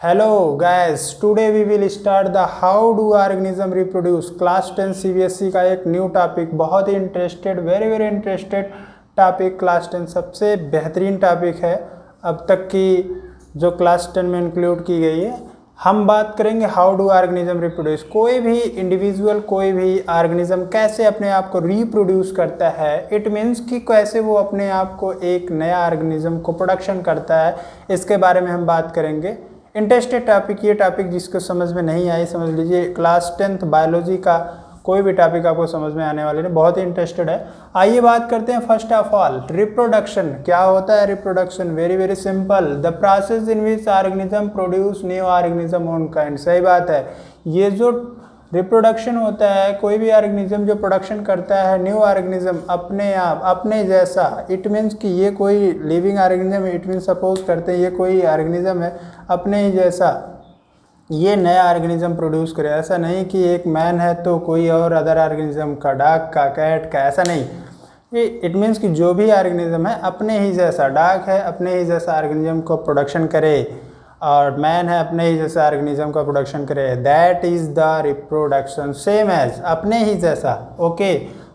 Hello guys, today we will start the how do organism reproduce class 10 CBSE का एक new topic. बहुत ही interested, very interested topic. Class 10 सबसे बेहतरीन topic है अब तक की जो क्लास 10 में इंक्लूड की गई है। हम बात करेंगे हाउ डू ऑर्गेनिज्म रिप्रोड्यूस। कोई भी इंडिविजुअल, कोई भी ऑर्गेनिज्म कैसे अपने आप को रिप्रोड्यूस करता है। इट मीन्स कि कैसे वो अपने आप को एक नया ऑर्गेनिज्म को प्रोडक्शन करता है, इसके बारे में हम बात करेंगे। इंटरेस्टेड टॉपिक, ये टॉपिक जिसको समझ में नहीं आई समझ लीजिए, क्लास 10th बायोलॉजी का कोई भी टॉपिक आपको समझ में आने वाले नहीं, बहुत ही इंटरेस्टेड है। आइए बात करते हैं फर्स्ट ऑफ ऑल रिप्रोडक्शन। क्या होता है reproduction? Very simple, the process in which organism produce new organism own kind. सही बात है, ये जो रिप्रोडक्शन होता है, कोई भी ऑर्गेनिज्म जो प्रोडक्शन करता है न्यू ऑर्गेनिज्म अपने आप, अपने जैसा। इट मीन्स कि ये कोई लिविंग ऑर्गेनिज्म है, इट मीन्स सपोज करते हैं ये कोई ऑर्गेनिज्म है, अपने ही जैसा ये नया ऑर्गेनिज्म प्रोड्यूस करे। ऐसा नहीं कि एक मैन है तो कोई और अदर ऑर्गेनिज्म का, डॉग का, कैट का, ऐसा नहीं। ये इट मीन्स कि जो भी ऑर्गेनिज्म है अपने ही जैसा, डॉग है अपने ही जैसा ऑर्गेनिज्म को प्रोडक्शन करे, और मैन है अपने ही जैसा ऑर्गेनिज्म का प्रोडक्शन करे। That is the reproduction, same as, अपने ही जैसा। ओके,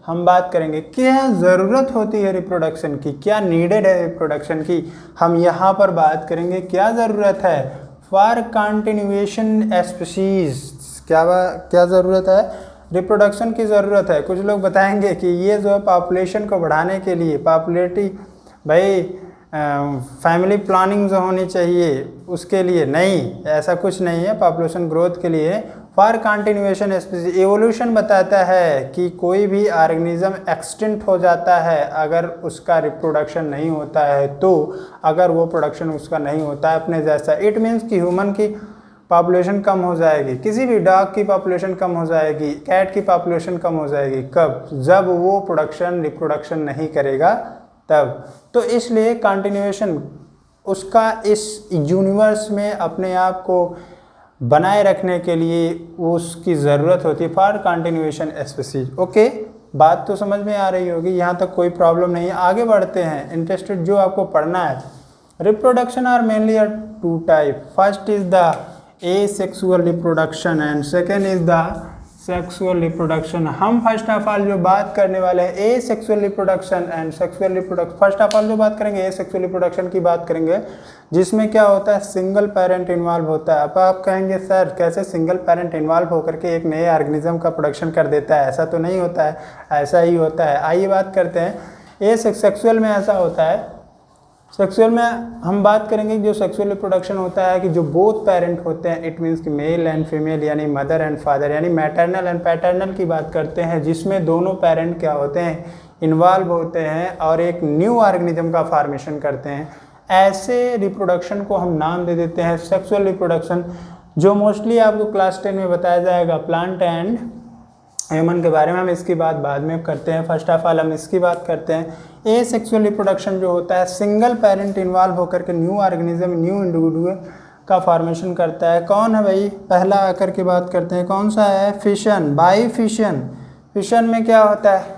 हम बात करेंगे क्या ज़रूरत होती है रिप्रोडक्शन की, क्या नीडेड है रिप्रोडक्शन की। हम यहाँ पर बात करेंगे क्या ज़रूरत है फॉर कंटिन्यूएशन स्पीशीज। क्या ज़रूरत है? रिप्रोडक्शन की ज़रूरत है। कुछ लोग बताएंगे कि ये जो पॉपुलेशन को बढ़ाने के लिए, पॉपुलेटी भाई फैमिली प्लानिंग जो होनी चाहिए उसके लिए, नहीं, ऐसा कुछ नहीं है। पॉपुलेशन ग्रोथ के लिए फॉर कंटिन्यूएशन स्पीशीज। एवोल्यूशन बताता है कि कोई भी ऑर्गेनिज्म एक्सटिंक्ट हो जाता है अगर उसका रिप्रोडक्शन नहीं होता है, तो अगर वो प्रोडक्शन उसका नहीं होता है अपने जैसा। इट मीन्स कि ह्यूमन की पॉपुलेशन कम हो जाएगी, किसी भी डॉग की पॉपुलेशन कम हो जाएगी, कैट की पॉपुलेशन कम हो जाएगी। कब? जब वो रिप्रोडक्शन नहीं करेगा तब। तो इसलिए कंटिन्यूएशन उसका इस यूनिवर्स में अपने आप को बनाए रखने के लिए उसकी ज़रूरत होती है फॉर कंटिन्यूएशन स्पीशीज। ओके, बात तो समझ में आ रही होगी, यहाँ तक कोई प्रॉब्लम नहीं है। आगे बढ़ते हैं, इंटरेस्टेड जो आपको पढ़ना है। Reproduction are mainly are two type. First is the asexual reproduction and second is the sexual reproduction. हम फर्स्ट ऑफ ऑल जो बात करने वाले हैं asexual reproduction and sexual reproduction. First of all जो बात करेंगे एसेक्सुअल रिप्रोडक्शन की बात करेंगे, जिसमें क्या होता है सिंगल पेरेंट इन्वॉल्व होता है। अब आप कहेंगे सर कैसे सिंगल पेरेंट इन्वॉल्व होकर के एक नए ऑर्गेनिज्म का प्रोडक्शन कर देता है? ऐसा तो नहीं होता है, ऐसा ही होता है। आइए बात करते हैं सेक्सुअल में ऐसा होता है। सेक्सुअल में हम बात करेंगे जो सेक्सुअल रिप्रोडक्शन होता है कि जो बोथ पेरेंट होते हैं, इट मीन्स कि मेल एंड फीमेल, यानी मदर एंड फादर, यानी मैटरनल एंड पैटर्नल की बात करते हैं, जिसमें दोनों पेरेंट क्या होते हैं, इन्वॉल्व होते हैं और एक न्यू ऑर्गेनिज्म का फॉर्मेशन करते हैं। ऐसे रिप्रोडक्शन को हम नाम दे देते हैं सेक्सुअल रिप्रोडक्शन, जो मोस्टली आपको क्लास 10 में बताया जाएगा। प्लांट एंड ह्यूमन के बारे में हम इसकी बात बाद में करते हैं। फर्स्ट ऑफ ऑल हम इसकी बात करते हैं। एसेक्सुअल रिप्रोडक्शन जो होता है सिंगल पेरेंट इन्वॉल्व होकर के न्यू ऑर्गेनिज्म, न्यू इंडिविजुअल का फॉर्मेशन करता है। कौन है भाई? पहला आकर के बात करते हैं, कौन सा है? Fission, by fission. फिशन में क्या होता है?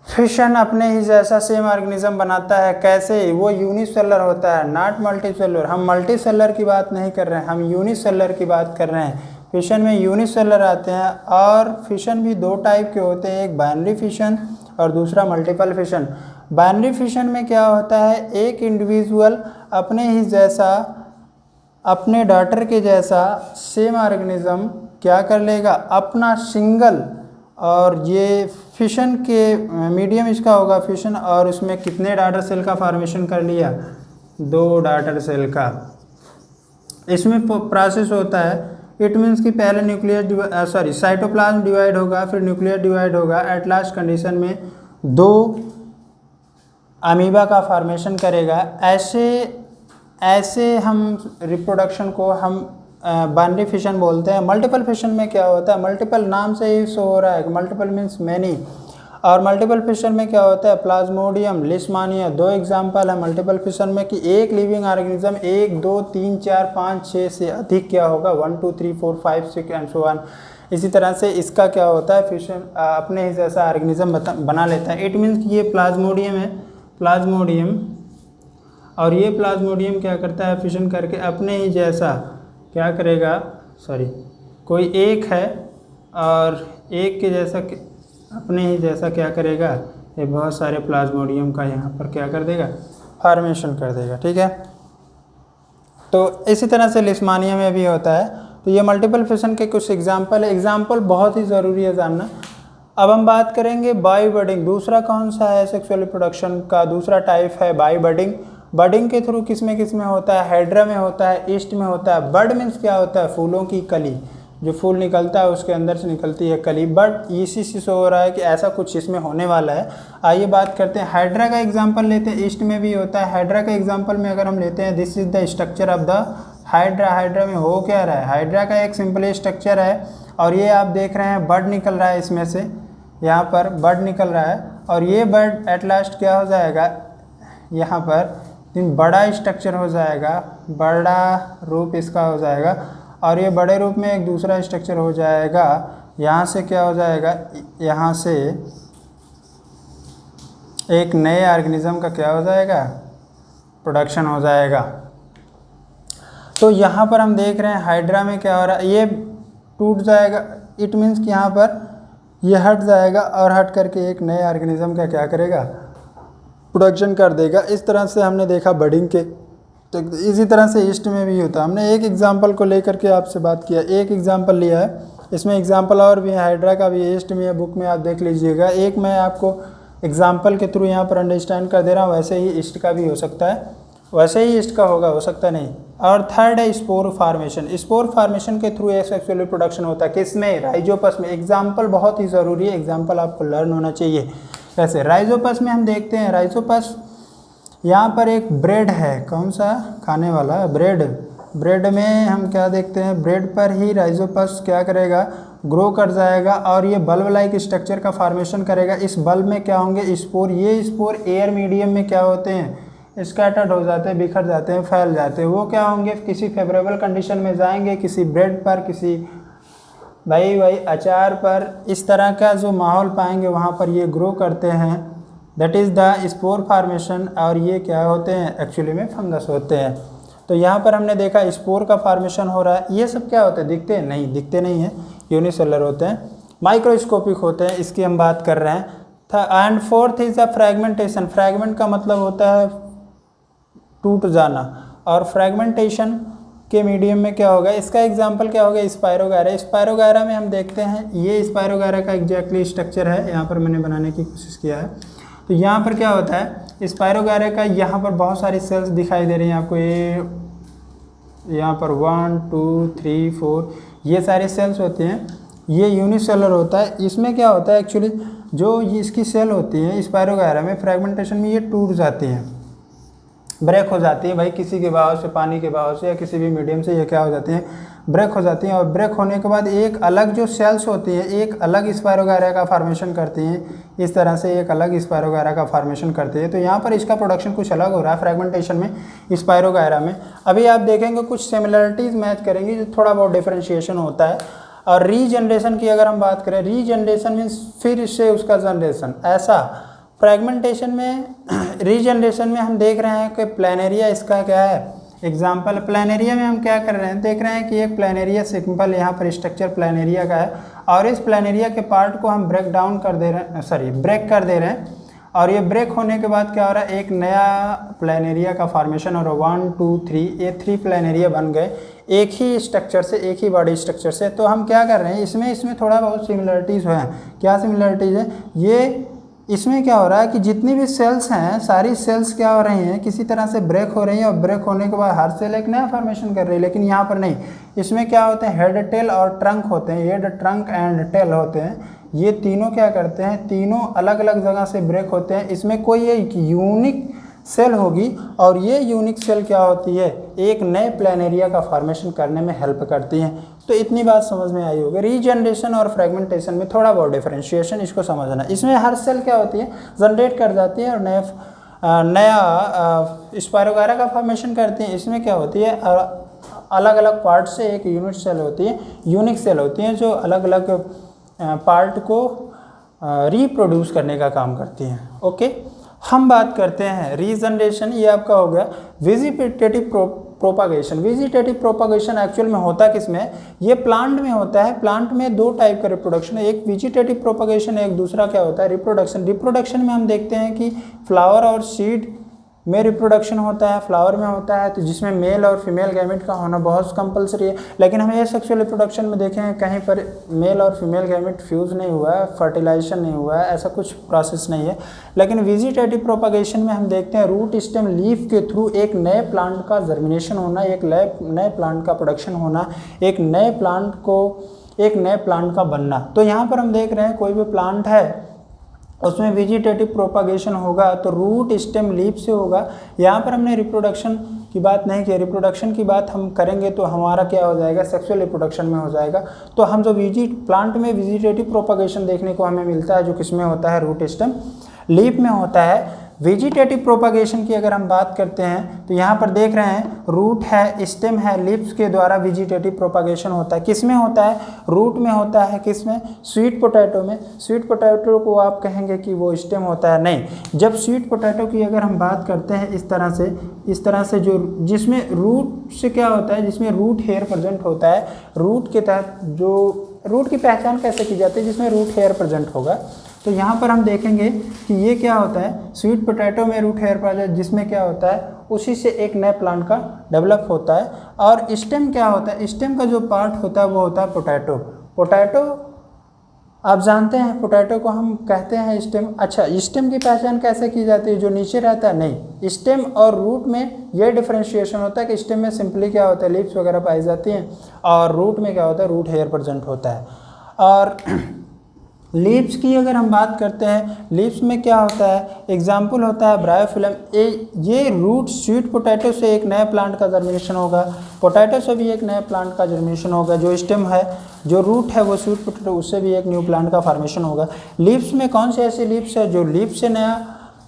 फिशन अपने ही जैसा सेम ऑर्गेनिज्म बनाता है। कैसे? वो यूनिसेलर होता है, नॉट मल्टीसेलर। हम मल्टीसेलर की बात नहीं कर रहे हैं, हम यूनिसेलर की बात कर रहे हैं। फिशन में यूनिसेलर आते हैं, और फिशन भी दो टाइप के होते हैं, एक बाइनरी फिशन और दूसरा मल्टीपल फिशन। बाइनरी फिशन में क्या होता है, एक इंडिविजुअल अपने ही जैसा, अपने डॉटर के जैसा सेम ऑर्गेनिज्म क्या कर लेगा, अपना सिंगल, और ये फिशन के मीडियम इसका होगा फिशन, और उसमें कितने डॉटर सेल का फॉर्मेशन कर लिया? 2 डॉटर सेल का। इसमें प्रोसेस होता है, इट मीन्स कि पहले न्यूक्लियस साइटोप्लाज्म डिवाइड होगा, फिर न्यूक्लियस डिवाइड होगा, एट लास्ट कंडीशन में 2 अमीबा का फॉर्मेशन करेगा। ऐसे हम रिप्रोडक्शन को हम बाइनरी फिशन बोलते हैं। मल्टीपल फिशन में क्या होता है, मल्टीपल नाम से ही शो हो रहा है, मल्टीपल मीन्स मैनी। और मल्टीपल फिशन में क्या होता है, प्लाज्मोडियम, लिस्मानिया, 2 एग्जाम्पल है मल्टीपल फिशन में कि एक लिविंग ऑर्गेनिज्म 1, 2, 3, 4, 5, 6 से अधिक क्या होगा, 1, 2, 3, 4, 5, 6 एंड सो ऑन। इसी तरह से इसका क्या होता है, फिशन अपने ही जैसा ऑर्गेनिज्म बना लेता है। इट मीन्स कि ये प्लाज्मोडियम है, प्लाज्मोडियम और ये प्लाज्मोडियम क्या करता है, फिशन करके अपने ही जैसा क्या करेगा, कोई एक है और एक के जैसा अपने ही जैसा क्या करेगा, ये बहुत सारे प्लाज्मोडियम का यहाँ पर क्या कर देगा, फॉर्मेशन कर देगा। ठीक है, तो इसी तरह से लिस्मानिया में भी होता है। तो ये मल्टीपल फिशन के कुछ एग्जाम्पल है, एग्जाम्पल बहुत ही ज़रूरी है जानना। अब हम बात करेंगे बाई बडिंग। दूसरा कौन सा है सेक्सुअल रिप्रोडक्शन का दूसरा टाइप है बाई बडिंग। बडिंग के थ्रू किस में होता है, हाइड्रा में होता है, ईस्ट में होता है। बड मीन्स क्या होता है, फूलों की कली, जो फूल निकलता है उसके अंदर से निकलती है कली। बट इसी से शो हो रहा है कि ऐसा कुछ इसमें होने वाला है। आइए बात करते हैं, हाइड्रा का एग्जांपल लेते हैं, ईस्ट में भी होता है। हाइड्रा का एग्जांपल में अगर हम लेते हैं, this is the structure of the hydra. Hydra में हो क्या रहा है, हाइड्रा का एक सिंपल स्ट्रक्चर है और ये आप देख रहे हैं बड निकल रहा है, इसमें से यहाँ पर बड निकल रहा है और ये बड एट लास्ट क्या हो जाएगा, यहाँ पर बड़ा स्ट्रक्चर हो जाएगा, बड़ा रूप इसका हो जाएगा और ये बड़े रूप में एक दूसरा स्ट्रक्चर हो जाएगा। यहाँ से क्या हो जाएगा, यहाँ से एक नए ऑर्गेनिज्म का क्या हो जाएगा, प्रोडक्शन हो जाएगा। तो यहाँ पर हम देख रहे हैं हाइड्रा में क्या हो रहा है, ये टूट जाएगा, इट मीन्स कि यहाँ पर ये हट जाएगा और हट करके एक नए ऑर्गेनिज्म का क्या करेगा, प्रोडक्शन कर देगा। इस तरह से हमने देखा बडिंग के। तो इसी तरह से ईस्ट में भी होता है। हमने एक एग्जांपल को लेकर के आपसे बात किया, एक एग्जांपल लिया है, इसमें एग्जांपल और भी है, हाइड्रा का भी ईस्ट में है, बुक में आप देख लीजिएगा। एक मैं आपको एग्जांपल के थ्रू यहाँ पर अंडरस्टैंड कर दे रहा हूँ, वैसे ही ईस्ट का भी हो सकता है, वैसे ही ईस्ट का होगा, हो सकता नहीं। और थर्ड है स्पोर फार्मेशन। स्पोर फार्मेशन के थ्रू सेक्सुअल रिप्रोडक्शन होता है, किसमें, राइजोपस में। एग्जाम्पल बहुत ही ज़रूरी है, एग्जाम्पल आपको लर्न होना चाहिए। कैसे, राइजोपस में हम देखते हैं, राइजोपस यहाँ पर एक ब्रेड है, कौन सा, खाने वाला ब्रेड। ब्रेड में हम क्या देखते हैं, ब्रेड पर ही राइजोपस क्या करेगा, ग्रो कर जाएगा और ये बल्ब लाइक स्ट्रक्चर का फॉर्मेशन करेगा। इस बल्ब में क्या होंगे, स्पोर। ये स्पोर एयर मीडियम में क्या होते हैं, स्कैटर्ड हो जाते हैं, बिखर जाते हैं, फैल जाते हैं। वो क्या होंगे, किसी फेवरेबल कंडीशन में जाएंगे, किसी ब्रेड पर, किसी भाई अचार पर, इस तरह का जो माहौल पाएंगे वहाँ पर ये ग्रो करते हैं। That is the spore formation. और ये क्या होते हैं, एक्चुअली में फंगस होते हैं। तो यहाँ पर हमने देखा स्पोर का फार्मेशन हो रहा है। ये सब क्या होते हैं, दिखते हैं नहीं, दिखते नहीं हैं, यूनिसेलर होते हैं, माइक्रोस्कोपिक होते हैं, इसकी हम बात कर रहे हैं। And fourth is the fragmentation. Fragment का मतलब होता है टूट जाना, और फ्रैगमेंटेशन के मीडियम में क्या होगा, इसका एग्जांपल क्या होगा, स्पायरोगायरा। स्पायरोगायरा में हम देखते हैं, ये स्पायरोगायरा का एग्जैक्टली स्ट्रक्चर है, यहाँ पर मैंने बनाने की कोशिश किया है। तो यहाँ पर क्या होता है, स्पायरोगायरा का यहाँ पर बहुत सारी सेल्स दिखाई दे रही हैं आपको, ये यहाँ पर 1 2 3 4 ये सारे सेल्स होते हैं। ये यूनिसेलर होता है। इसमें क्या होता है, एक्चुअली जो ये इसकी सेल होती है स्पायरोगायरा में, फ्रैगमेंटेशन में ये टूट जाती हैं, ब्रेक हो जाती है भाई, किसी के बहाव से, पानी के बहाव से या किसी भी मीडियम से ये क्या हो जाती हैं, ब्रेक हो जाती हैं। और ब्रेक होने के बाद एक अलग जो सेल्स होती हैं, एक अलग स्पायरोगायरा का फॉर्मेशन करती हैं। इस तरह से एक अलग स्पायरोगायरा का फॉर्मेशन करती है। तो यहाँ पर इसका प्रोडक्शन कुछ अलग हो रहा है फ्रैगमेंटेशन में, स्पायरोगायरा में। अभी आप देखेंगे कुछ सिमिलरिटीज़ मैच करेंगी, जो थोड़ा बहुत डिफ्रेंशिएशन होता है। और रीजनरेशन की अगर हम बात करें, रीजनरेशन मीन्स फिर से उसका जनरेशन, ऐसा फ्रैगमेंटेशन में, रीजनरेशन में हम देख रहे हैं कि प्लानेरिया इसका क्या है एग्जाम्पल। प्लानेरिया में हम क्या कर रहे हैं, देख रहे हैं कि एक प्लानेरिया सिंपल यहाँ पर स्ट्रक्चर प्लानेरिया का है, और इस प्लानेरिया के पार्ट को हम ब्रेक डाउन कर दे रहे हैं, ब्रेक कर दे रहे हैं। और ये ब्रेक होने के बाद क्या हो रहा है, एक नया प्लानेरिया का फॉर्मेशन हो रहा है। 1 2 3 ये 3 प्लानेरिया बन गए, एक ही स्ट्रक्चर से, एक ही बॉडी स्ट्रक्चर से। तो हम क्या कर रहे हैं, इसमें थोड़ा बहुत सिमिलरिटीज़ हैं। क्या सिमिलरिटीज़ है, ये इसमें क्या हो रहा है कि जितनी भी सेल्स हैं, सारी सेल्स क्या हो रही हैं, किसी तरह से ब्रेक हो रही हैं, और ब्रेक होने के बाद हर सेल एक नया फॉर्मेशन कर रही है। लेकिन यहाँ पर नहीं, इसमें क्या होते हैं, हेड, टेल और ट्रंक होते हैं, हेड, ट्रंक एंड टेल होते हैं। ये तीनों क्या करते हैं, तीनों अलग अलग जगह से ब्रेक होते हैं। इसमें कोई एक यूनिक सेल होगी, और ये यूनिक सेल क्या होती है, एक नए प्लानेरिया का फॉर्मेशन करने में हेल्प करती हैं। तो इतनी बात समझ में आई होगी। रीजनरेशन और फ्रैगमेंटेशन में थोड़ा बहुत डिफरेंशिएशन, इसको समझना। इसमें हर सेल क्या होती है, जनरेट कर जाती है और नया स्पायरोगायरा का फॉर्मेशन करती हैं। इसमें क्या होती है, अलग अलग पार्ट से एक यूनिट सेल होती है, यूनिक सेल होती हैं, जो अलग अलग पार्ट को रिप्रोड्यूस करने का काम करती हैं। ओके, हम बात करते हैं रीजनरेशन, ये आपका हो गया। Vegetative propagation. Vegetative propagation actual में होता किस में है? ये प्लांट में होता है। प्लांट में दो टाइप का रिप्रोडक्शन है, एक वेजिटेटिव प्रोपागेशन है, एक दूसरा क्या होता है? रिप्रोडक्शन। रिप्रोडक्शन में हम देखते हैं कि फ्लावर और सीड में रिप्रोडक्शन होता है, फ्लावर में होता है, तो जिसमें मेल और फीमेल गैमेट का होना बहुत कंपलसरी है। लेकिन हम ये सेक्सुअल रिप्रोडक्शन में देखें हैं कहीं पर मेल और फीमेल गैमेट फ्यूज़ नहीं हुआ है, फर्टिलाइजेशन नहीं हुआ है, ऐसा कुछ प्रोसेस नहीं है। लेकिन वेजिटेटिव प्रोपागेशन में हम देखते हैं रूट स्टेम लीफ के थ्रू एक नए प्लांट का जर्मिनेशन होना, एक नए प्लांट का प्रोडक्शन होना, एक नए प्लांट का बनना। तो यहाँ पर हम देख रहे हैं कोई भी प्लांट है उसमें वेजिटेटिव प्रोपागेशन होगा तो रूट स्टेम लीफ से होगा। यहाँ पर हमने रिप्रोडक्शन की बात नहीं की, रिप्रोडक्शन की बात हम करेंगे तो हमारा क्या हो जाएगा? सेक्सुअल रिप्रोडक्शन में हो जाएगा। तो हम जो प्लांट में वेजिटेटिव प्रोपागेशन देखने को हमें मिलता है जो किसमें होता है? रूट स्टेम लीफ में होता है। वेजिटेटिव प्रोपागेशन की अगर हम बात करते हैं तो यहाँ पर देख रहे हैं रूट है, स्टेम है, लीव्स के द्वारा वेजिटेटिव प्रोपागेशन होता है। किस में होता है? रूट में होता है। किस में? स्वीट पोटैटो में। स्वीट पोटैटो को आप कहेंगे कि वो स्टेम होता है, नहीं। जब स्वीट पोटैटो की अगर हम बात करते हैं इस तरह से जो जिसमें रूट से क्या होता है? जिसमें रूट हेयर प्रेजेंट होता है। रूट के तहत जो रूट की पहचान कैसे की जाती है? जिसमें रूट हेयर प्रेजेंट होगा। तो यहाँ पर हम देखेंगे कि ये क्या होता है? स्वीट पोटैटो में रूट हेयर प्रेजेंट, जिसमें क्या होता है? उसी से एक नए प्लांट का डेवलप होता है। और स्टेम क्या होता है? स्टेम का जो पार्ट होता है वो होता है पोटैटो। पोटैटो आप जानते हैं, पोटैटो को हम कहते हैं स्टेम। अच्छा, स्टेम की पहचान कैसे की जाती है? जो नीचे रहता है, नहीं। स्टेम और रूट में ये डिफरेंशिएशन होता है कि स्टेम में सिंपली क्या होता है? लीव्स वगैरह पाई जाती हैं, और रूट में क्या होता है? रूट हेयर प्रेजेंट होता है। और लीव्स की अगर हम बात करते हैं, लीव्स में क्या होता है? एग्जाम्पल होता है ब्रायोफिलम। ये रूट स्वीट पोटैटो से एक नए प्लांट का जर्मिनेशन होगा, पोटैटो से भी एक नए प्लांट का जर्मिनेशन होगा। जो स्टेम है, जो रूट है, वो स्वीट पोटैटो, उससे भी एक न्यू प्लांट का फॉर्मेशन होगा। लीव्स में कौन से ऐसे लीव्स है जो लीव्स से नया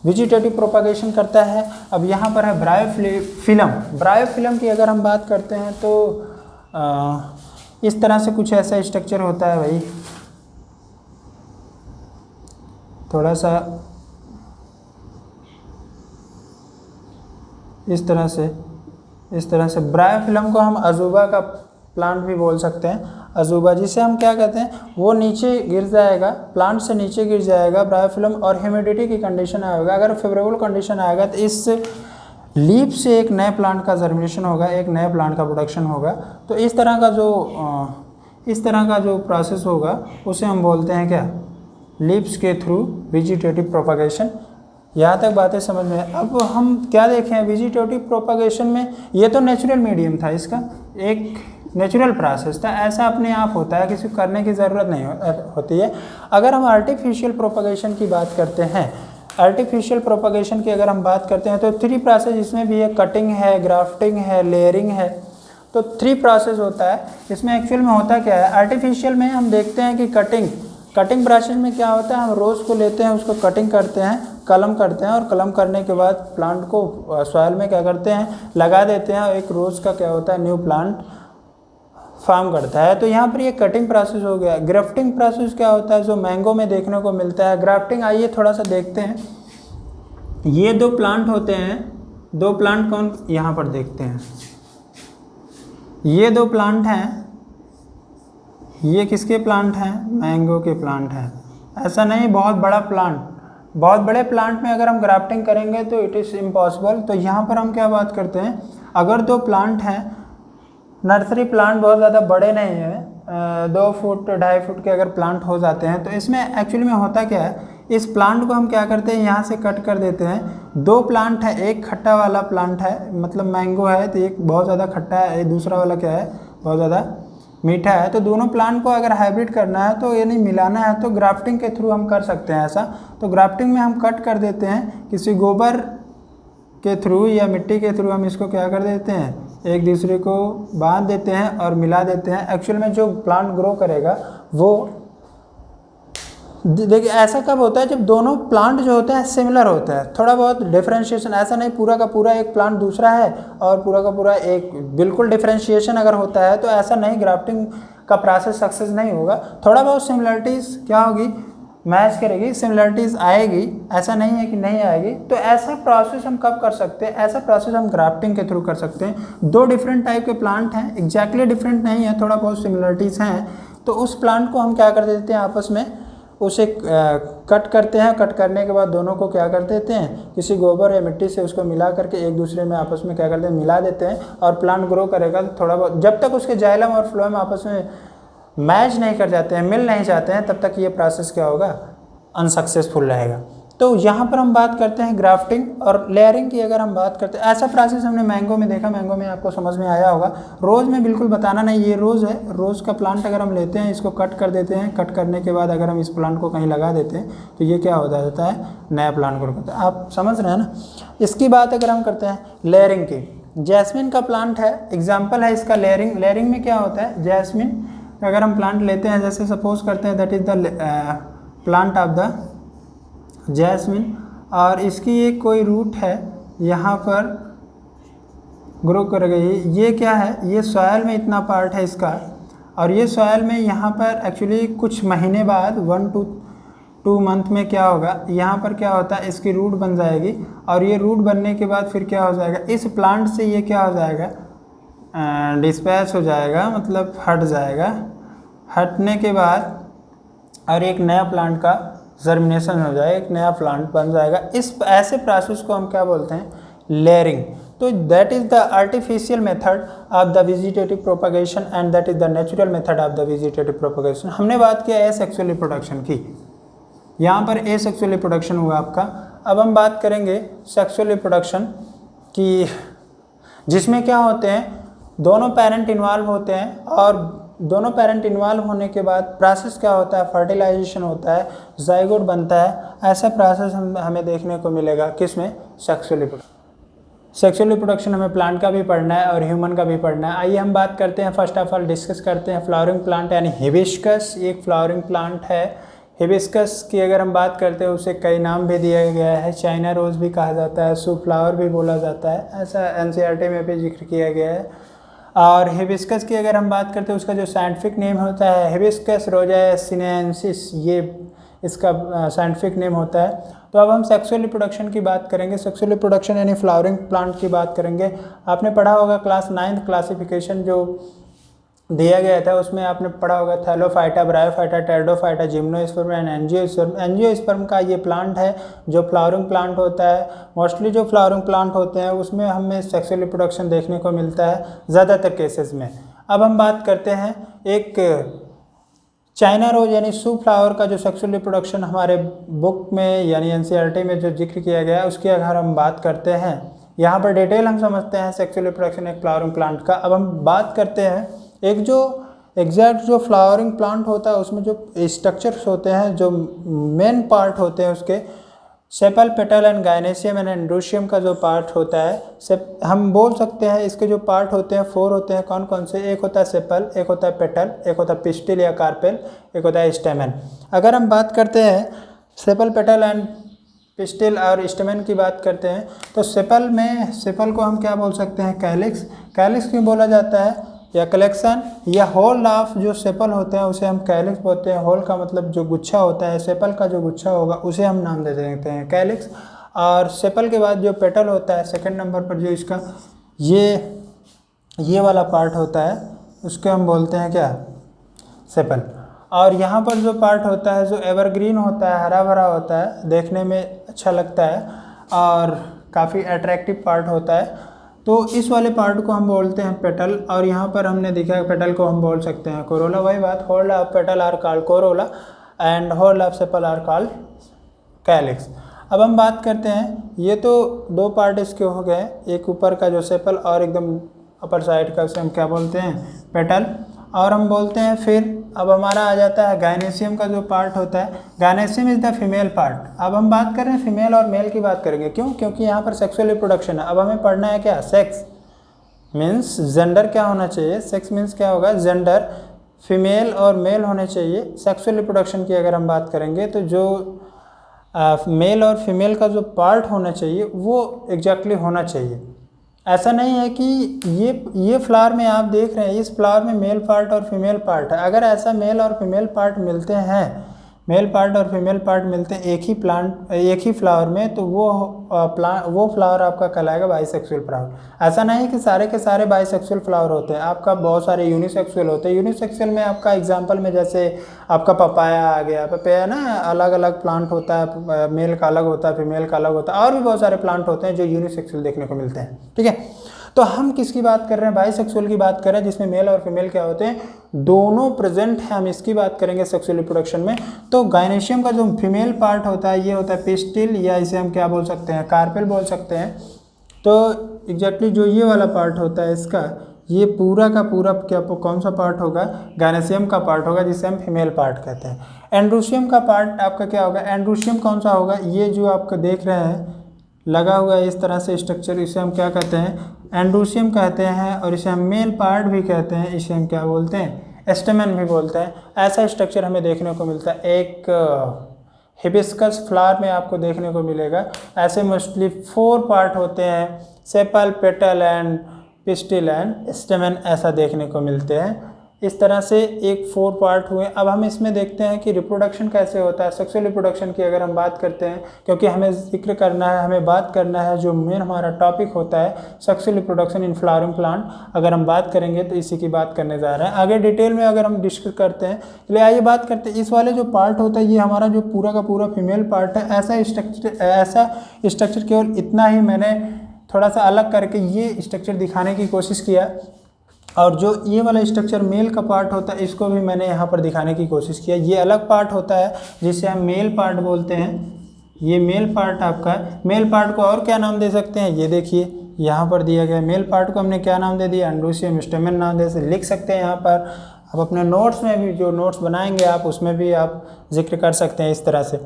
वेजिटेटिव प्रोपागेशन करता है? अब यहाँ पर है ब्रायोफिलम। ब्रायोफिलम की अगर हम बात करते हैं तो इस तरह से कुछ ऐसा स्ट्रक्चर होता है भाई, थोड़ा सा इस तरह से ब्रायोफिलम को हम अजूबा का प्लांट भी बोल सकते हैं। अजूबा जिसे हम क्या कहते हैं? वो नीचे गिर जाएगा, प्लांट से नीचे गिर जाएगा ब्रायोफिलम, और ह्यूमिडिटी की कंडीशन आएगा। अगर फेवरेबल कंडीशन आएगा तो इस लीफ से एक नए प्लांट का जर्मिनेशन होगा, एक नए प्लांट का प्रोडक्शन होगा। तो इस तरह का जो प्रोसेस होगा उसे हम बोलते हैं क्या? लीव्स के थ्रू वेजिटेटिव प्रोपागेशन। यहाँ तक बातें समझ में। अब हम क्या देखें वेजिटेटिव प्रोपागेशन में? ये तो नेचुरल मीडियम था, इसका एक नेचुरल प्रोसेस था, ऐसा अपने आप होता है, किसी को करने की ज़रूरत नहीं होती है। अगर हम आर्टिफिशियल प्रोपागेशन की बात करते हैं, आर्टिफिशियल प्रोपागेशन की अगर हम बात करते हैं तो 3 प्रोसेस इसमें भी है। कटिंग है, ग्राफ्टिंग है, लेयरिंग है। तो 3 प्रोसेस होता है। इसमें एक्चुअल में होता क्या है? आर्टिफिशियल में हम देखते हैं कि कटिंग प्रोसेस में क्या होता है? हम रोज़ को लेते हैं, उसको कटिंग करते हैं, कलम करते हैं, और कलम करने के बाद प्लांट को सॉइल में क्या करते हैं? लगा देते हैं, और एक रोज़ का क्या होता है? न्यू प्लांट फॉर्म करता है। तो यहाँ पर ये कटिंग प्रोसेस हो गया। ग्राफ्टिंग प्रोसेस क्या होता है? जो मैंगो में देखने को मिलता है। ग्राफ्टिंग आइए थोड़ा सा देखते हैं। ये 2 प्लांट होते हैं, 2 प्लांट कौन? यहाँ पर देखते हैं, ये 2 प्लांट हैं। ये किसके प्लांट हैं? मैंगो के प्लांट हैं। ऐसा नहीं बहुत बड़ा प्लांट, बहुत बड़े प्लांट में अगर हम ग्राफ्टिंग करेंगे तो इट इज़ इम्पॉसिबल। तो यहाँ पर हम क्या बात करते हैं? अगर 2 प्लांट हैं, नर्सरी प्लांट बहुत ज़्यादा बड़े नहीं हैं, 2 फुट 2.5 फुट के अगर प्लांट हो जाते हैं, तो इसमें एक्चुअली में होता क्या है? इस प्लांट को हम क्या करते हैं? यहाँ से कट कर देते हैं। 2 प्लांट है, एक खट्टा वाला प्लांट है, मतलब मैंगो है, तो एक बहुत ज़्यादा खट्टा है, दूसरा वाला क्या है? बहुत ज़्यादा मीठा है। तो दोनों प्लांट को अगर हाइब्रिड करना है तो यानी मिलाना है तो ग्राफ्टिंग के थ्रू हम कर सकते हैं ऐसा। तो ग्राफ्टिंग में हम कट कर देते हैं, किसी गोबर के थ्रू या मिट्टी के थ्रू हम इसको क्या कर देते हैं? एक दूसरे को बांध देते हैं और मिला देते हैं। एक्चुअल में जो प्लांट ग्रो करेगा वो देखिए ऐसा कब होता है? जब दोनों प्लांट जो होते हैं सिमिलर होता है, थोड़ा बहुत डिफरेंशिएशन, ऐसा नहीं पूरा का पूरा एक प्लांट दूसरा है और पूरा का पूरा एक बिल्कुल डिफरेंशिएशन अगर होता है तो ऐसा नहीं, ग्राफ्टिंग का प्रोसेस सक्सेस नहीं होगा। थोड़ा बहुत सिमिलरिटीज़ क्या होगी? मैच करेगी, सिमिलरिटीज़ आएगी, ऐसा नहीं है कि नहीं आएगी। तो ऐसा प्रोसेस हम कब कर सकते हैं, ऐसा प्रोसेस हम ग्राफ्टिंग के थ्रू कर सकते हैं। दो डिफरेंट टाइप के प्लांट हैं, एग्जैक्टली डिफरेंट नहीं है, थोड़ा बहुत सिमिलरिटीज़ हैं, तो उस प्लांट को हम क्या कर देते हैं, आपस में उसे कट करते हैं। कट करने के बाद दोनों को क्या कर देते हैं, किसी गोबर या मिट्टी से उसको मिला करके एक दूसरे में आपस में क्या करते हैं, मिला देते हैं, और प्लांट ग्रो करेगा। थोड़ा बहुत जब तक उसके जाइलम और फ्लोएम आपस में मैच नहीं कर जाते हैं, मिल नहीं जाते हैं, तब तक ये प्रोसेस क्या होगा, अनसक्सेसफुल रहेगा। तो यहाँ पर हम बात करते हैं ग्राफ्टिंग और लेयरिंग की। अगर हम बात करते हैं, ऐसा प्रोसेस हमने मैंगो में देखा, मैंगो में आपको समझ में आया होगा। रोज़ में बिल्कुल बताना नहीं, ये रोज़ है, रोज़ का प्लांट अगर हम लेते हैं, इसको कट कर देते हैं, कट करने के बाद अगर हम इस प्लांट को कहीं लगा देते हैं तो ये क्या हो जाता है, नया प्लांट ग्रो करता है। आप समझ रहे हैं ना। इसकी बात अगर हम करते हैं लेयरिंग की, जैस्मिन का प्लांट है, एग्जाम्पल है इसका लेयरिंग। लेयरिंग में क्या होता है, जैस्मिन अगर हम प्लांट लेते हैं, जैसे सपोज करते हैं that is the plant of the jasmine, और इसकी एक कोई रूट है यहाँ पर ग्रो कर गई। ये क्या है, ये सॉयल में इतना पार्ट है इसका, और ये सॉयल में यहाँ पर एक्चुअली कुछ महीने बाद 1 to 2 मंथ में क्या होगा, यहाँ पर क्या होता है, इसकी रूट बन जाएगी, और ये रूट बनने के बाद फिर क्या हो जाएगा, इस प्लांट से ये क्या हो जाएगा, डिस्पैच हो जाएगा, मतलब हट जाएगा। हटने के बाद और एक नया प्लांट का जर्मिनेशन हो जाएगा, एक नया प्लांट बन जाएगा। इस ऐसे प्रोसेस को हम क्या बोलते हैं, लेयरिंग। तो that is the artificial method of the vegetative propagation and that is the natural method of the vegetative propagation. हमने बात किया एसेक्सुअल रिप्रोडक्शन की, यहाँ पर एसेक्सुअल रिप्रोडक्शन हुआ आपका। अब हम बात करेंगे सेक्सुअल रिप्रोडक्शन की, जिसमें क्या होते हैं, दोनों पेरेंट इन्वॉल्व होते हैं, और दोनों पेरेंट इन्वॉल्व होने के बाद प्रोसेस क्या होता है, फर्टिलाइजेशन होता है, जाइगोट बनता है। ऐसा प्रोसेस हमें देखने को मिलेगा किसमें, सेक्सुअल रिप्रोडक्शन। सेक्सुअल रिप्रोडक्शन हमें प्लांट का भी पढ़ना है और ह्यूमन का भी पढ़ना है। आइए हम बात करते हैं, फर्स्ट ऑफ ऑल डिस्कस करते हैं फ्लावरिंग प्लांट यानी हिबिस्कस। एक फ्लावरिंग प्लांट है। हिबिस्कस की अगर हम बात करते हैं, उसे कई नाम भी दिया गया है, चाइना रोज़ भी कहा जाता है, सूप फ्लावर भी बोला जाता है, ऐसा एनसीईआरटी में भी जिक्र किया गया है। और हिबिस्कस की अगर हम बात करते हैं, उसका जो साइंटिफिक नेम होता है हिबिस्कस रोजेसिनेंसिस, ये इसका साइंटिफिक नेम होता है। तो अब हम सेक्सुअल रिप्रोडक्शन की बात करेंगे। सेक्सुअल रिप्रोडक्शन यानी फ्लावरिंग प्लांट की बात करेंगे। आपने पढ़ा होगा क्लास 9th क्लासिफिकेशन जो दिया गया था, उसमें आपने पढ़ा होगा Thallophyta, bryophyta, pteridophyta, gymnosperm and angiosperm. Angiosperm का ये प्लांट है जो फ्लावरिंग प्लांट होता है। मोस्टली जो फ्लावरिंग प्लांट होते हैं उसमें हमें सेक्सुअल रिप्रोडक्शन देखने को मिलता है ज़्यादातर केसेस में। अब हम बात करते हैं एक चाइना रोज यानी सूप फ्लावर का जो सेक्सुअल रिप्रोडक्शन हमारे बुक में यानी एनसीईआरटी में जो जिक्र किया गया है, उसकी अगर हम बात करते हैं, यहाँ पर डिटेल हम समझते हैं सेक्सुअल रिप्रोडक्शन एक फ्लावरिंग प्लांट का। अब हम बात करते हैं एक जो एग्जैक्ट जो फ्लावरिंग प्लांट होता है उसमें जो स्ट्रक्चर्स होते हैं, जो मेन पार्ट होते हैं उसके, sepal, petal and gynoecium and androecium का जो पार्ट होता है, हम बोल सकते हैं इसके जो पार्ट होते हैं 4 होते हैं। कौन कौन से, एक होता है सेपल, एक होता है पेटल, एक होता है पिस्टिल या कार्पेल, एक होता है स्टेमन। अगर हम बात करते हैं सेपल, पेटल एंड पिस्टिल और स्टेमन की बात करते हैं, तो सेपल को हम क्या बोल सकते हैं, कैलिक्स। कैलिक्स क्यों बोला जाता है, या कलेक्शन या होल ऑफ जो सेपल होते हैं उसे हम कैलिक्स बोलते हैं। होल का मतलब जो गुच्छा होता है, सेपल का जो गुच्छा होगा उसे हम नाम दे देते हैं कैलिक्स। और सेपल के बाद जो पेटल होता है सेकंड नंबर पर, जो इसका ये वाला पार्ट होता है उसको हम बोलते हैं क्या, सेपल। और यहाँ पर जो पार्ट होता है जो एवरग्रीन होता है, हरा भरा होता है, देखने में अच्छा लगता है और काफ़ी अट्रैक्टिव पार्ट होता है, तो इस वाले पार्ट को हम बोलते हैं पेटल। और यहाँ पर हमने देखा है पेटल को हम बोल सकते हैं कोरोला। वही बात, whorl of petal are called corolla and whorl of sepal are called calyx. अब हम बात करते हैं, ये तो 2 पार्ट इसके हो गए, एक ऊपर का जो सेपल और एकदम अपर साइड का, उसे हम क्या बोलते हैं, पेटल। और हम बोलते हैं फिर अब हमारा आ जाता है गायनेशियम का जो पार्ट होता है। Gynoecium is the female part. अब हम बात कर रहे हैं फीमेल और मेल की बात करेंगे, क्यों, क्योंकि यहाँ पर सेक्सुअल रिप्रोडक्शन है। अब हमें पढ़ना है क्या, सेक्स मीन्स जेंडर क्या होना चाहिए, सेक्स मीन्स क्या होगा, जेंडर फीमेल और मेल होने चाहिए। सेक्सुअल रिप्रोडक्शन की अगर हम बात करेंगे तो जो मेल और फीमेल का जो पार्ट होना चाहिए वो एग्जैक्टली होना चाहिए। ऐसा नहीं है कि ये फ्लावर में आप देख रहे हैं, इस फ्लावर में मेल पार्ट और फीमेल पार्ट है। अगर ऐसा मेल और फीमेल पार्ट मिलते हैं, मेल पार्ट और फीमेल पार्ट मिलते हैं एक ही फ्लावर में, तो वो फ्लावर आपका कहलाएगा बाइसेक्सुअल फ्लावर। ऐसा नहीं कि सारे के सारे बाइसेक्सुअल फ्लावर होते हैं, आपका बहुत सारे यूनिसेक्सुअल होते हैं। यूनिसेक्सुअल में आपका एग्जांपल में जैसे आपका पपाया आ गया, पपाया ना अलग अलग प्लांट होता है, मेल का अलग होता है, फीमेल का अलग होता है, और भी बहुत सारे प्लांट होते हैं जो यूनिसेक्सुअल देखने को मिलते हैं। ठीक है, तो हम किसकी बात कर रहे हैं? बाइसेक्सुअल की बात कर रहे हैं, जिसमें मेल और फीमेल क्या होते हैं, दोनों प्रेजेंट है। हम इसकी बात करेंगे सेक्सुअल रिप्रोडक्शन में। तो गायनेशियम का जो फीमेल पार्ट होता है ये होता है पिस्टिल, या इसे हम क्या बोल सकते हैं, कार्पेल बोल सकते हैं। तो एग्जैक्टली जो ये वाला पार्ट होता है इसका, ये पूरा का पूरा क्या कौन सा पार्ट होगा? गायनेशियम का पार्ट होगा, जिसे हम फीमेल पार्ट कहते हैं। एंड्रोशियम का पार्ट आपका क्या होगा? एंड्रोशियम कौन सा होगा? ये जो आपको देख रहे हैं लगा हुआ है इस तरह से स्ट्रक्चर, इसे हम क्या कहते हैं? एंड्रोशियम कहते हैं, और इसे हम मेल पार्ट भी कहते हैं। इसे हम क्या बोलते हैं? एस्टेमन भी बोलते हैं। ऐसा स्ट्रक्चर हमें देखने को मिलता है एक हिबिस्कस फ्लावर में आपको देखने को मिलेगा। ऐसे मोस्टली 4 पार्ट होते हैं, sepal, petal and pistil and स्टेमन, ऐसा देखने को मिलते हैं। इस तरह से एक 4 पार्ट हुए। अब हम इसमें देखते हैं कि रिप्रोडक्शन कैसे होता है। सेक्सुअल रिप्रोडक्शन की अगर हम बात करते हैं, क्योंकि हमें जिक्र करना है, हमें बात करना है, जो मेन हमारा टॉपिक होता है sexual reproduction in flowering plant, अगर हम बात करेंगे तो इसी की बात करने जा रहे हैं। आगे डिटेल में अगर हम डिस्कस करते हैं, चलिए आइए बात करते हैं। इस वाले जो पार्ट होता है ये हमारा जो पूरा का पूरा फीमेल पार्ट है। ऐसा स्ट्रक्चर केवल इतना ही मैंने थोड़ा सा अलग करके ये स्ट्रक्चर दिखाने की कोशिश किया, और जो ये वाला स्ट्रक्चर मेल का पार्ट होता है इसको भी मैंने यहाँ पर दिखाने की कोशिश किया। ये अलग पार्ट होता है जिसे हम मेल पार्ट बोलते हैं। ये मेल पार्ट आपका है। मेल पार्ट को और क्या नाम दे सकते हैं? ये देखिए यहाँ पर दिया गया मेल पार्ट को हमने क्या नाम दे दिया? एंड्रोशियम स्टेमन नाम दे लिख सकते हैं यहाँ पर। आप अपने नोट्स में भी, जो नोट्स बनाएंगे आप, उसमें भी आप जिक्र कर सकते हैं इस तरह से।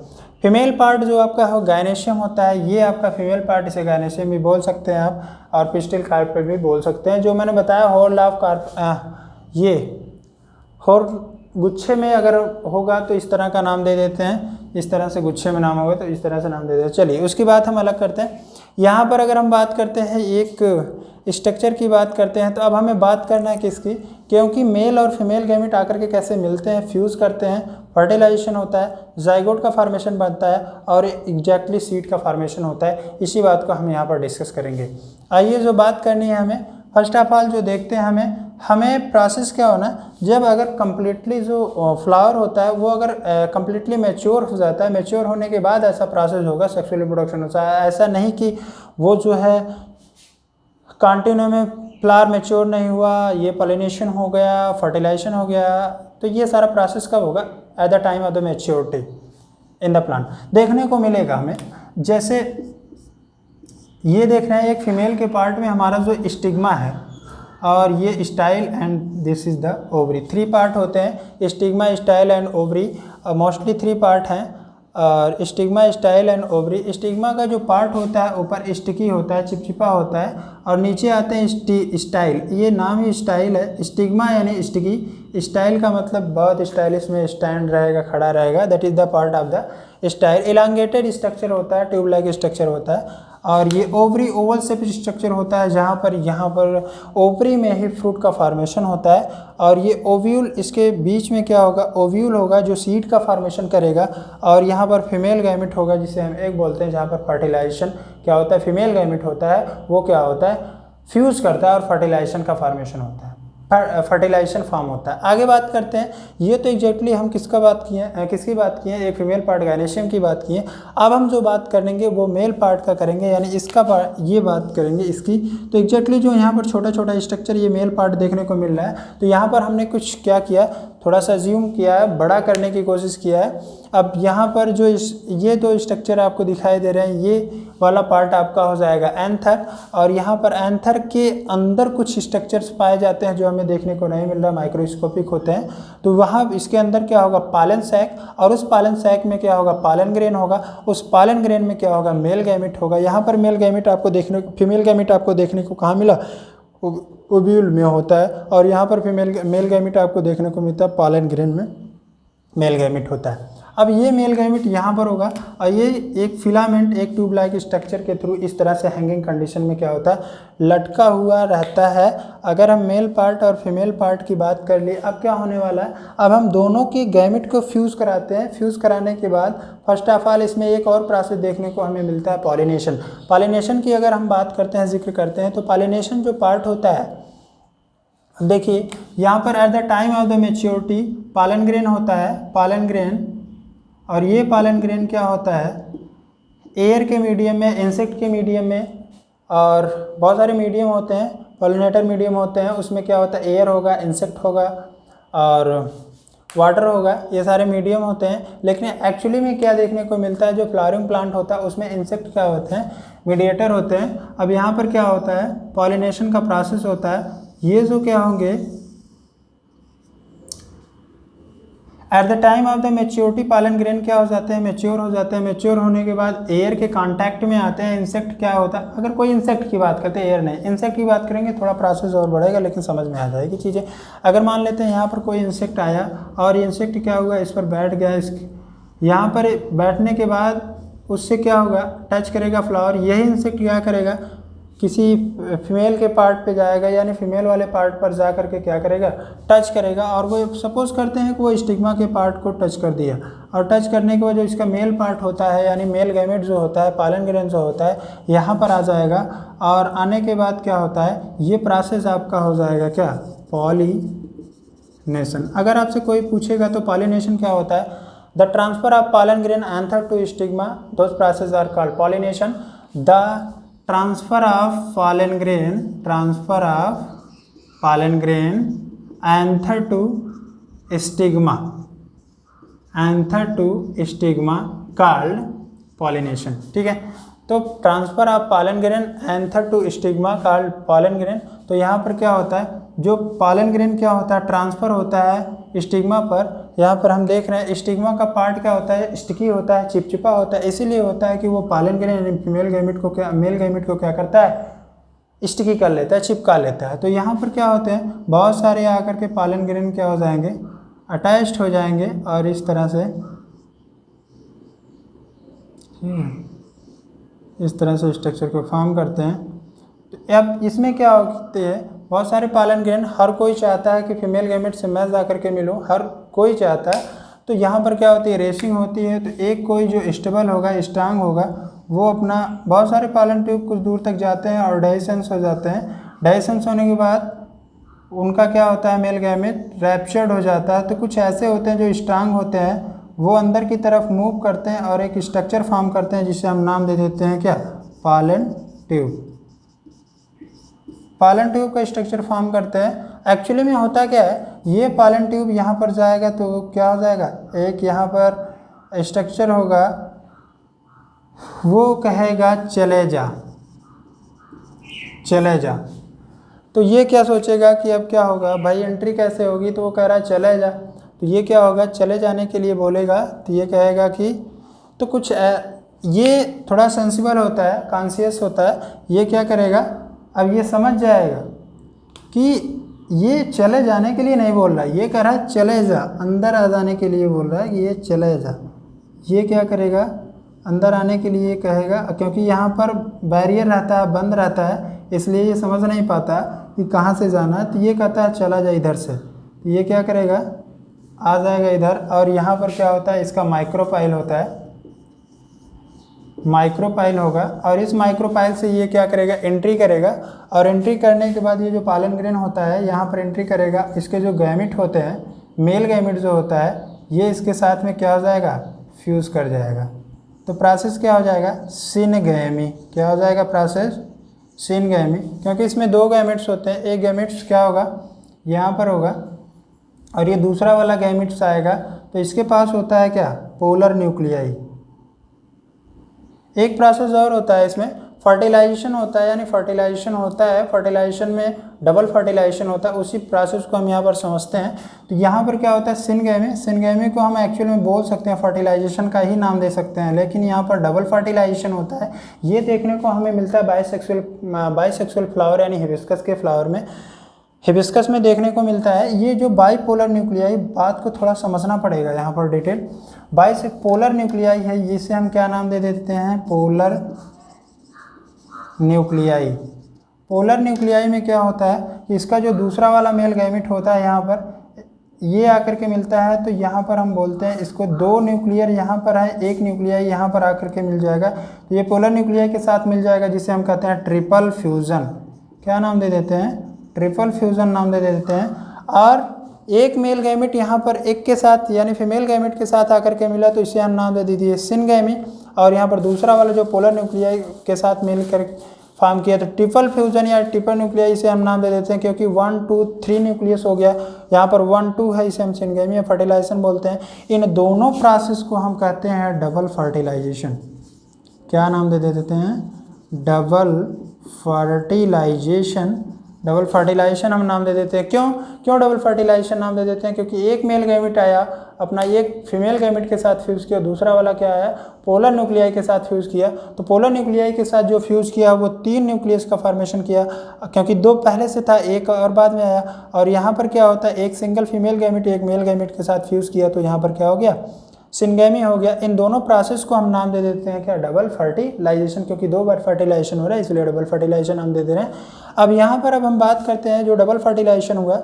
फीमेल पार्ट जो आपका हो गायनेशियम होता है, ये आपका फीमेल पार्ट, इसे गायनेशियम भी बोल सकते हैं आप, और पिस्टिल कार्पेल भी बोल सकते हैं। जो मैंने बताया होल ऑफ ये होल गुच्छे में अगर होगा तो इस तरह का नाम दे देते हैं, इस तरह से गुच्छे में नाम होगा तो इस तरह से नाम दे देते हैं। चलिए उसकी बात हम अलग करते हैं। यहाँ पर अगर हम बात करते हैं एक स्ट्रक्चर की बात करते हैं, तो अब हमें बात करना है किसकी? क्योंकि मेल और फीमेल गैमेट आकर के कैसे मिलते हैं, फ्यूज़ करते हैं, फर्टिलाइजेशन होता है, जाइगोट का फॉर्मेशन बनता है, और एग्जैक्टली सीड का फॉर्मेशन होता है। इसी बात को हम यहाँ पर डिस्कस करेंगे। आइए जो बात करनी है हमें, फर्स्ट ऑफ ऑल जो देखते हैं हमें प्रोसेस क्या होना, जब अगर कम्प्लीटली जो फ्लावर होता है वो अगर कम्प्लीटली मैच्योर हो जाता है, मैच्योर होने के बाद ऐसा प्रोसेस होगा सेक्सुअल रिप्रोडक्शन होता है। ऐसा नहीं कि वो जो है कंटिन्यू में फ्लावर मैच्योर नहीं हुआ, ये पॉलिनेशन हो गया, फर्टिलाइजेशन हो गया, तो ये सारा प्रोसेस कब होगा? At the time of the maturity in the plant देखने को मिलेगा हमें। जैसे ये देख रहे हैं एक फीमेल के पार्ट में हमारा जो स्टिग्मा है, और ये style and this is the ovary. 3 part होते हैं, stigma, style and ovary, mostly 3 part हैं। और stigma, style and ovary. Stigma का जो पार्ट होता है ऊपर स्टिकी होता है, चिपचिपा होता है, और नीचे आते हैं स्टाइल। ये नाम ही स्टाइल है। स्टिग्मा यानी स्टिकी, स्टाइल का मतलब बहुत स्टाइलिश में स्टैंड रहेगा, खड़ा रहेगा, that is the part of the style. Elongated structure होता है, ट्यूब लाइक स्ट्रक्चर होता है। और ये ओवरी ओवल शेप स्ट्रक्चर होता है, जहाँ पर यहाँ पर ओवरी में ही फ्रूट का फॉर्मेशन होता है। और ये ओव्यूल, इसके बीच में क्या होगा? ओव्यूल होगा जो सीड का फॉर्मेशन करेगा, और यहाँ पर फीमेल गैमेट होगा जिसे हम एक बोलते हैं, जहाँ पर फर्टिलाइजेशन क्या होता है? फीमेल गैमेट होता है, वो क्या होता है? फ्यूज़ करता है और फर्टिलाइजेशन का फॉर्मेशन होता है, फर्टिलाइजेशन फॉर्म होता है। आगे बात करते हैं। ये तो एग्जैक्टली हम किसकी बात किए हैं? एक फीमेल पार्ट गायनेशियम की बात की है। अब हम जो बात करेंगे वो मेल पार्ट का करेंगे, यानी इसका पार्ट, ये बात करेंगे इसकी। तो एग्जैक्टली जो यहाँ पर छोटा छोटा स्ट्रक्चर ये मेल पार्ट देखने को मिल रहा है, तो यहाँ पर हमने कुछ क्या किया, थोड़ा सा ज्यूम किया है, बड़ा करने की कोशिश किया है। अब यहाँ पर जो ये 2 स्ट्रक्चर आपको दिखाई दे रहे हैं, ये वाला पार्ट आपका हो जाएगा एंथर, और यहाँ पर एंथर के अंदर कुछ स्ट्रक्चर्स पाए जाते हैं जो हमें देखने को नहीं मिल रहा, माइक्रोस्कोपिक होते हैं। तो वहाँ इसके अंदर क्या होगा? पालन सैक, और उस पालन सैक में क्या होगा? पालन ग्रेन होगा। उस पालन ग्रेन में क्या होगा? मेल गैमेट होगा। यहाँ पर मेल गैमेट आपको देखने, फीमेल गैमेट आपको देखने को कहाँ मिला? ओव्यूल में होता है, और यहाँ पर मेल गैमेट आपको देखने को मिलता है पालन ग्रेन में, मेल गैमेट होता है। अब ये मेल गैमेट यहाँ पर होगा और ये एक फिलामेंट एक ट्यूब लाइक स्ट्रक्चर के थ्रू इस तरह से हैंगिंग कंडीशन में क्या होता है, लटका हुआ रहता है। अगर हम मेल पार्ट और फीमेल पार्ट की बात कर लिए, अब क्या होने वाला है, अब हम दोनों की गैमेट को फ्यूज़ कराते हैं। फ्यूज़ कराने के बाद फर्स्ट ऑफ ऑल इसमें एक और प्रोसेस देखने को हमें मिलता है, पॉलिनेशन। पॉलिनेशन की अगर हम बात करते हैं, जिक्र करते हैं, तो पॉलिनेशन जो पार्ट होता है, देखिए यहाँ पर at the time of the maturity pollen grain होता है, पॉलन ग्रेन, और ये पॉलन ग्रेन क्या होता है, एयर के मीडियम में, इंसेक्ट के मीडियम में, और बहुत सारे मीडियम होते हैं, पॉलिनेटर मीडियम होते हैं, उसमें क्या होता है, एयर होगा, इंसेक्ट होगा और वाटर होगा, ये सारे मीडियम होते हैं। लेकिन एक्चुअली में क्या देखने को मिलता है, जो फ्लावरिंग प्लांट होता है उसमें इंसेक्ट क्या होते हैं, मीडिएटर होते हैं। अब यहाँ पर क्या होता है, पॉलिनेशन का प्रोसेस होता है। ये जो क्या होंगे, at the time of the maturity pollen grain क्या हो जाते हैं, मेच्योर हो जाते हैं। मेच्योर होने के बाद एयर के कांटेक्ट में आते हैं। इंसेक्ट क्या होता है, अगर कोई इंसेक्ट की बात करते हैं, एयर नहीं, इंसेक्ट की बात करेंगे थोड़ा प्रोसेस और बढ़ेगा, लेकिन समझ में आ जाएगी चीज़ें। अगर मान लेते हैं यहाँ पर कोई इंसेक्ट आया और इंसेक्ट क्या हुआ, इस पर बैठ गया, यहाँ पर बैठने के बाद उससे क्या होगा, टच करेगा फ्लावर। यही इंसेक्ट क्या करेगा, किसी फीमेल के पार्ट पे जाएगा, यानी फीमेल वाले पार्ट पर जा करके क्या करेगा, टच करेगा। और वो सपोज करते हैं कि वो स्टिग्मा के पार्ट को टच कर दिया, और टच करने के बाद जो इसका मेल पार्ट होता है, यानी मेल गैमेट जो होता है, पॉलन ग्रेन जो होता है, यहाँ पर आ जाएगा। और आने के बाद क्या होता है, ये प्रोसेस आपका हो जाएगा क्या, पॉलिनेशन। अगर आपसे कोई पूछेगा तो पॉलिनेशन क्या होता है, the transfer of pollen grain anther to stigma, those process are called pollination. The transfer of pollen grain anther to stigma called pollination। ठीक है, तो transfer of pollen grain anther to stigma called pollen grain. तो यहाँ पर क्या होता है, जो पॉलन ग्रेन क्या होता है, ट्रांसफ़र होता है स्टिग्मा पर। यहाँ पर हम देख रहे हैं स्टिग्मा का पार्ट क्या होता है, स्टिकी होता है, चिपचिपा होता है। इसीलिए होता है कि वो पॉलन ग्रेन यानी फीमेल गैमेट को क्या, मेल गैमेट को क्या करता है, स्टिकी कर लेता है, चिपका लेता है। तो यहाँ पर क्या होते हैं, बहुत सारे आकर के पॉलन ग्रेन क्या हो जाएंगे, अटैच्ड हो जाएंगे, और इस तरह से स्ट्रक्चर को फॉर्म करते हैं। तो अब इसमें क्या होते हैं, बहुत सारे पॉलन ग्रेन, हर कोई चाहता है कि फीमेल गैमेट से मैं जा करके मिलूँ, हर कोई चाहता है। तो यहाँ पर क्या होती है, रेसिंग होती है। तो एक कोई जो स्टेबल होगा, स्ट्रांग होगा, वो अपना, बहुत सारे पॉलन ट्यूब कुछ दूर तक जाते हैं और डाइसेंस हो जाते हैं। डाइसेंस होने के बाद उनका क्या होता है, मेल गैमेट रैप्चर्ड हो जाता है। तो कुछ ऐसे होते हैं जो स्ट्रांग होते हैं, वो अंदर की तरफ मूव करते हैं और एक स्ट्रक्चर फॉर्म करते हैं, जिसे हम नाम दे देते हैं क्या, पॉलन ट्यूब। पॉलन ट्यूब का स्ट्रक्चर फॉर्म करते हैं। एक्चुअली में होता क्या है, ये पॉलन ट्यूब यहाँ पर जाएगा तो क्या हो जाएगा, एक यहाँ पर स्ट्रक्चर होगा, वो कहेगा चले जा, चले जा। तो ये क्या सोचेगा कि अब क्या होगा भाई, एंट्री कैसे होगी, तो वो कह रहा है चले जा। तो ये क्या होगा, चले जाने के लिए बोलेगा, तो ये कहेगा कि, तो कुछ ये थोड़ा सेंसिबल होता है, कॉन्शियस होता है। ये क्या करेगा, अब ये समझ जाएगा कि ये चले जाने के लिए नहीं बोल रहा है, ये कह रहा है चले जा, अंदर आ जाने के लिए बोल रहा है कि ये चले जा। ये क्या करेगा, अंदर आने के लिए कहेगा, क्योंकि यहाँ पर बैरियर रहता है, बंद रहता है, इसलिए ये समझ नहीं पाता कि कहाँ से जाना है। तो ये कहता है चला जा इधर से। तो ये क्या करेगा, आ जाएगा इधर। और यहाँ पर क्या होता है, इसका माइक्रोपाइल होता है, माइक्रोपाइल होगा, और इस माइक्रोपाइल से ये क्या करेगा, एंट्री करेगा। और एंट्री करने के बाद ये जो पॉलन ग्रेन होता है, यहाँ पर एंट्री करेगा। इसके जो गैमेट होते हैं, मेल गैमेट जो होता है, ये इसके साथ में क्या हो जाएगा, फ्यूज़ कर जाएगा। तो प्रोसेस क्या हो जाएगा, सिनगैमी। क्या हो जाएगा प्रोसेस, सिनगैमी, क्योंकि इसमें दो गैमेट्स होते हैं। एक गैमेट्स क्या होगा, यहाँ पर होगा, और ये दूसरा वाला गैमेट्स आएगा। तो इसके पास होता है क्या, पोलर न्यूक्लियाई। एक प्रोसेस और होता है इसमें, फर्टिलाइजेशन होता है, यानी फर्टिलाइजेशन होता है, फर्टिलाइजेशन में डबल फर्टिलाइजेशन होता है। उसी प्रोसेस को हम यहाँ पर समझते हैं। तो यहाँ पर क्या होता है, सिनगैमी। सिनगैमी को हम एक्चुअल में बोल सकते हैं, फर्टिलाइजेशन का ही नाम दे सकते हैं, लेकिन यहाँ पर डबल फर्टिलाइजेशन होता है। ये देखने को हमें मिलता है बाइसेक्सुअल फ्लावर यानी हिबिस्कस के फ्लावर में। हिबिस्कस में देखने को मिलता है। ये जो बाइपोलर न्यूक्लियाई, बात को थोड़ा समझना पड़ेगा यहाँ पर डिटेल। बाइपोलर न्यूक्लियाई है, इसे हम क्या नाम दे देते हैं, पोलर न्यूक्लियाई। पोलर न्यूक्लियाई में क्या होता है कि इसका जो दूसरा वाला मेल गैमेट होता है यहाँ पर, ये आकर के मिलता है, तो यहाँ पर हम बोलते हैं इसको 2 न्यूक्लियर यहाँ पर है, 1 न्यूक्लियाई यहाँ पर आकर के मिल जाएगा, तो ये पोलर न्यूक्लियाई के साथ मिल जाएगा, जिसे हम कहते हैं ट्रिपल फ्यूज़न। क्या नाम दे देते हैं, ट्रिपल फ्यूज़न नाम दे देते हैं। और एक मेल गैमेट यहाँ पर एक के साथ यानी फीमेल गैमेट के साथ आकर के मिला, तो इसे हम नाम दे दीजिए सिनगैमी। और यहाँ पर दूसरा वाला जो पोलर न्यूक्लियाई के साथ मिल कर फॉर्म किया तो ट्रिपल फ्यूजन या ट्रिपल न्यूक्लियाई इसे हम नाम दे देते हैं, क्योंकि 1 2 3 न्यूक्लियस हो गया, यहाँ पर 1 2 है, इसे हम सिनगैमी या फर्टिलाइजेशन बोलते हैं। इन दोनों प्रोसेस को हम कहते हैं डबल फर्टिलाइजेशन। क्या नाम दे देते हैं, डबल फर्टिलाइजेशन। डबल फर्टिलाइजेशन हम नाम दे देते हैं। क्यों डबल फर्टिलाइजेशन नाम दे देते हैं, क्योंकि एक मेल गैमेट आया अपना एक फीमेल गैमेट के साथ फ्यूज़ किया, दूसरा वाला क्या आया पोलर न्यूक्लियाई के साथ फ्यूज़ किया, तो पोलर न्यूक्लियाई के साथ जो फ्यूज़ किया वो 3 न्यूक्लियस का फॉर्मेशन किया, क्योंकि 2 पहले से था, एक और बाद में आया। और यहाँ पर क्या होता है, एक सिंगल फीमेल गैमेट एक मेल गैमेट के साथ फ्यूज़ किया, तो यहाँ पर क्या हो गया, सिनगैमी हो गया। इन दोनों प्रोसेस को हम नाम दे देते हैं क्या, डबल फर्टिलाइजेशन, क्योंकि 2 बार फर्टिलाइजेशन हो रहा है, इसलिए डबल फर्टिलाइजेशन हम दे दे रहे हैं। अब यहाँ पर अब हम बात करते हैं जो डबल फर्टिलाइजेशन हुआ,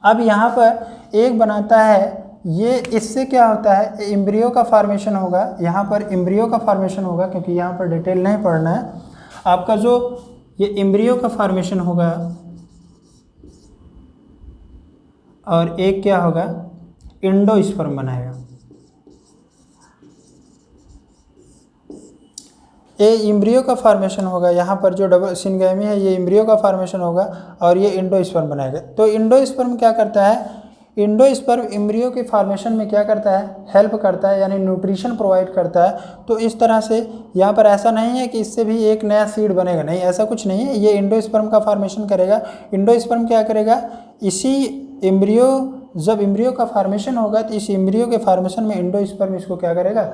अब यहाँ पर एक बनाता है, ये इससे क्या होता है, एम्ब्रियो का फॉर्मेशन होगा, यहाँ पर एम्ब्रियो का फॉर्मेशन होगा, क्योंकि यहाँ पर डिटेल नहीं पढ़ना है आपका, जो ये एम्ब्रियो का फॉर्मेशन होगा, और एक क्या होगा, एंडोस्पर्म बनाएगा। ये एम्ब्रियो का फॉर्मेशन होगा, यहाँ पर जो डबल सिनगैमी है ये एम्ब्रियो का फॉर्मेशन होगा, और ये एंडोस्पर्म बनाएगा। तो एंडोस्पर्म क्या करता है, एंडोस्पर्म एम्ब्रियो के फॉर्मेशन में क्या करता है, हेल्प करता है, यानी न्यूट्रिशन प्रोवाइड करता है। तो इस तरह से यहाँ पर ऐसा नहीं है कि इससे भी एक नया सीड बनेगा, नहीं, ऐसा कुछ नहीं है, ये एंडोस्पर्म का फॉर्मेशन करेगा। एंडोस्पर्म क्या करेगा, इसी एम्ब्रियो, जब एम्ब्रियो का फॉर्मेशन होगा तो इस एम्ब्रियो के फॉर्मेशन में एंडोस्पर्म इसको क्या करेगा,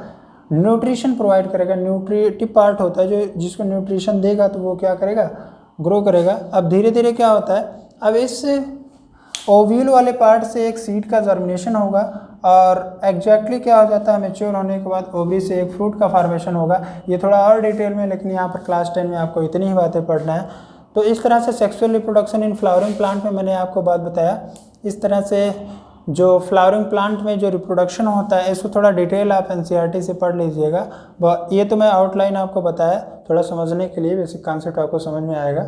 न्यूट्रिशन प्रोवाइड करेगा। न्यूट्रिटिव पार्ट होता है जो जिसको न्यूट्रिशन देगा तो वो क्या करेगा, ग्रो करेगा। अब धीरे धीरे क्या होता है, अब इस ओव्यूल वाले पार्ट से एक सीड का जर्मिनेशन होगा, और एग्जैक्टली क्या हो जाता है, मैच्योर होने के बाद ओवरी से एक फ्रूट का फॉर्मेशन होगा। ये थोड़ा और डिटेल में, लेकिन यहाँ पर क्लास 10 में आपको इतनी ही बातें पढ़ना है। तो इस तरह से sexual reproduction in flowering plant में मैंने आपको बात बताया। इस तरह से जो फ्लावरिंग प्लांट में जो रिप्रोडक्शन होता है, इसको थोड़ा डिटेल आप एनसीईआरटी से पढ़ लीजिएगा। ये तो मैं आउटलाइन आपको बताया, थोड़ा समझने के लिए बेसिक कॉन्सेप्ट आपको समझ में आएगा।